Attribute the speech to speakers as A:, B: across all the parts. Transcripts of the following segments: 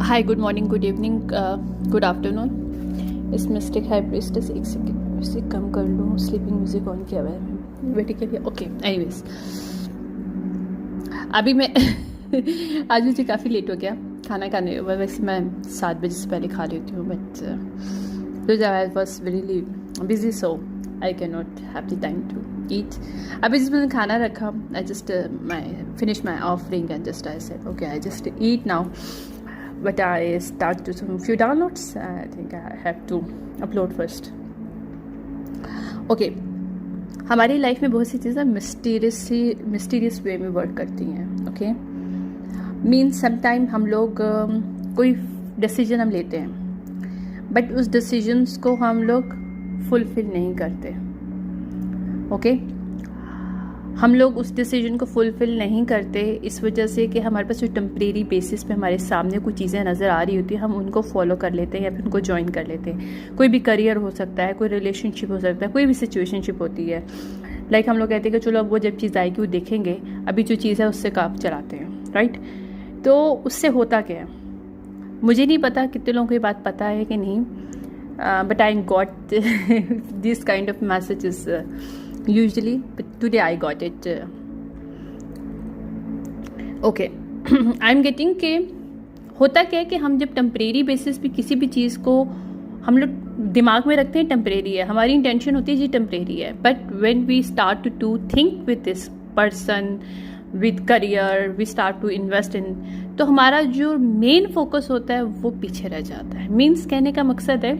A: हाय, good morning, good evening, good afternoon. इस mistake high priestess एक second music कम कर लूँ। स्लीपिंग म्यूजिक ऑन किया हुआ है बेटे के लिए। ओके, एनीवेज अभी मैं आज मुझे काफ़ी लेट हो गया खाना खाने। वैसे मैं 7 बजे से पहले खा लेती हूँ, but I was very busy, so I can not have the time to eat. अभी जिस मैंने खाना रखा, I just finish my offering and just I said okay, I just eat now. But I start to some few downloads. I think I have to upload first. Okay, हमारी life में बहुत सी चीज़ें mysterious वे में work करती हैं. Okay, means sometime हम लोग कोई डिसीजन हम लेते हैं, बट उस डिसीजंस को हम लोग फुलफिल नहीं करते. ओके, हम लोग उस डिसीजन को फुलफ़िल नहीं करते इस वजह से कि हमारे पास जो टेम्परेरी बेसिस पे हमारे सामने कुछ चीज़ें नज़र आ रही होती हैं, हम उनको फॉलो कर लेते हैं या फिर उनको ज्वाइन कर लेते हैं. कोई भी करियर हो सकता है, कोई रिलेशनशिप हो सकता है, कोई भी सिचुएशनशिप होती है. लाइक हम लोग कहते हैं कि चलो अब वो जब चीज़ आएगी वो देखेंगे, अभी जो चीज़ है उससे काम चलाते हैं. राइट, तो उससे होता क्या है मुझे नहीं पता कितने लोगों को ये बात पता है कि नहीं, but I got this kind of messages usually, but today I got it. Okay, I'm getting के होता क्या है कि हम जब टेम्परेरी बेसिस पे किसी भी चीज़ को हम लोग दिमाग में रखते हैं टेम्परेरी है, हमारी इंटेंशन होती है जी टेम्परेरी है, but when we start to think with this person, with career, we start to invest in, तो हमारा जो मेन फोकस होता है वो पीछे रह जाता है. मीन्स कहने का मकसद है,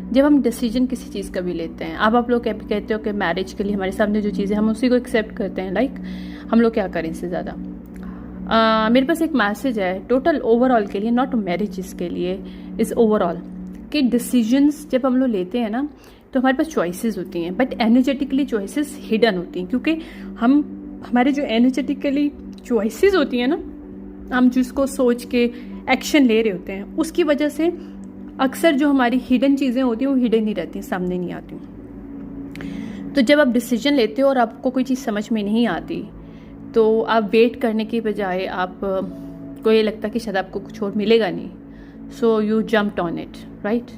A: जब हम डिसीजन किसी चीज़ का भी लेते हैं, अब आप लोग कहते हो कि मैरिज के लिए हमारे सामने जो चीज़ें हम उसी को एक्सेप्ट करते हैं. लाइक हम लोग क्या करें इससे ज़्यादा. मेरे पास एक मैसेज है टोटल ओवरऑल के लिए, नॉट मैरिजेस के लिए, इज़ ओवरऑल कि डिसीजंस जब हम लोग लेते हैं ना, तो हमारे पास चॉइसेस होती हैं, बट एनर्जेटिकली चॉइसेस हिडन होती हैं, क्योंकि हमारे जो एनर्जेटिकली चॉइसेस होती हैं ना, हम जिसको सोच के एक्शन ले रहे होते हैं, उसकी वजह से अक्सर जो हमारी हिडन चीज़ें होती हैं वो हिडन ही रहती हैं, सामने नहीं आती. तो जब आप डिसीजन लेते हो और आपको कोई चीज़ समझ में नहीं आती, तो आप वेट करने के बजाय आपको ये लगता कि शायद आपको कुछ और मिलेगा नहीं, so you jumped on it. Right,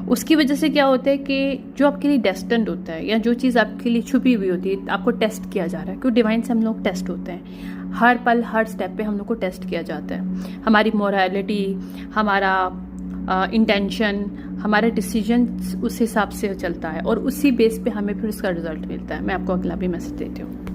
A: उसकी वजह से क्या होता है कि जो आपके लिए डेस्टिन्ड होता है या जो चीज़ आपके लिए छुपी हुई होती है, आपको टेस्ट किया जा रहा है, क्योंकि डिवाइन से हम लोग टेस्ट होते हैं. हर पल हर स्टेप पे हम लोग को टेस्ट किया जाता है. हमारी मोरालिटी, हमारा इंटेंशन, हमारा डिसीजन उस हिसाब से चलता है और उसी बेस पे हमें फिर उसका रिजल्ट मिलता है. मैं आपको अगला भी मैसेज देती हूँ.